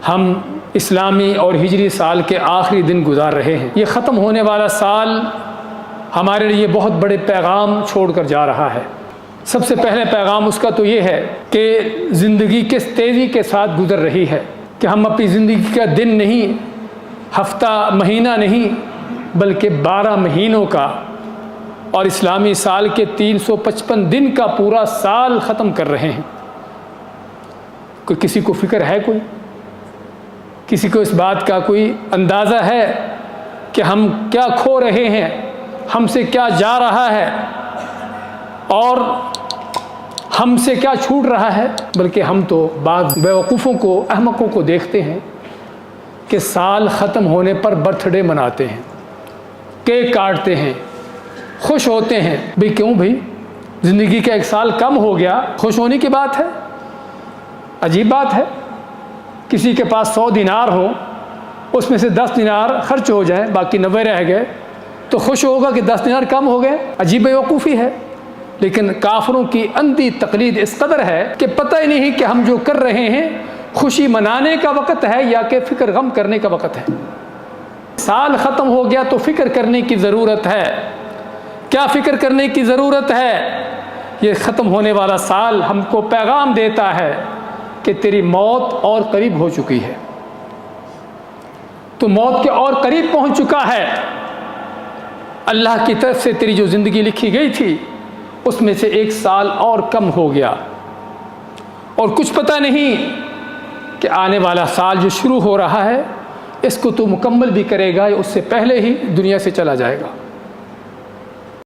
ہم اسلامی اور ہجری سال کے آخری دن گزار رہے ہیں۔ یہ ختم ہونے والا سال ہمارے لیے بہت بڑے پیغام چھوڑ کر جا رہا ہے۔ سب سے پہلے پیغام اس کا تو یہ ہے کہ زندگی کس تیزی کے ساتھ گزر رہی ہے کہ ہم اپنی زندگی کا دن نہیں، ہفتہ، مہینہ نہیں، بلکہ 12 مہینوں کا اور اسلامی سال کے 355 دن کا پورا سال ختم کر رہے ہیں۔ کوئی کسی کو فکر ہے؟ کوئی کسی کو اس بات کا کوئی اندازہ ہے کہ ہم کیا کھو رہے ہیں، ہم سے کیا جا رہا ہے اور ہم سے کیا چھوٹ رہا ہے؟ بلکہ ہم تو بعض بیوقوفوں کو، احمقوں کو دیکھتے ہیں کہ سال ختم ہونے پر برتھ ڈے مناتے ہیں، کیک کاٹتے ہیں، خوش ہوتے ہیں۔ بھئی کیوں بھئی؟ زندگی کا ایک سال کم ہو گیا، خوش ہونے کی بات ہے؟ عجیب بات ہے۔ کسی کے پاس 100 دینار ہو، اس میں سے 10 دینار خرچ ہو جائیں، باقی 90 رہ گئے، تو خوش ہوگا کہ 10 دینار کم ہو گئے؟ عجیب بیوقوفی ہے۔ لیکن کافروں کی اندھی تقلید اس قدر ہے کہ پتہ ہی نہیں کہ ہم جو کر رہے ہیں خوشی منانے کا وقت ہے یا کہ فکر غم کرنے کا وقت ہے۔ سال ختم ہو گیا تو فکر کرنے کی ضرورت ہے۔ کیا فکر کرنے کی ضرورت ہے؟ یہ ختم ہونے والا سال ہم کو پیغام دیتا ہے کہ تیری موت اور قریب ہو چکی ہے، تو موت کے اور قریب پہنچ چکا ہے۔ اللہ کی طرف سے تیری جو زندگی لکھی گئی تھی اس میں سے 1 سال اور کم ہو گیا، اور کچھ پتہ نہیں کہ آنے والا سال جو شروع ہو رہا ہے اس کو تو مکمل بھی کرے گا یا اس سے پہلے ہی دنیا سے چلا جائے گا۔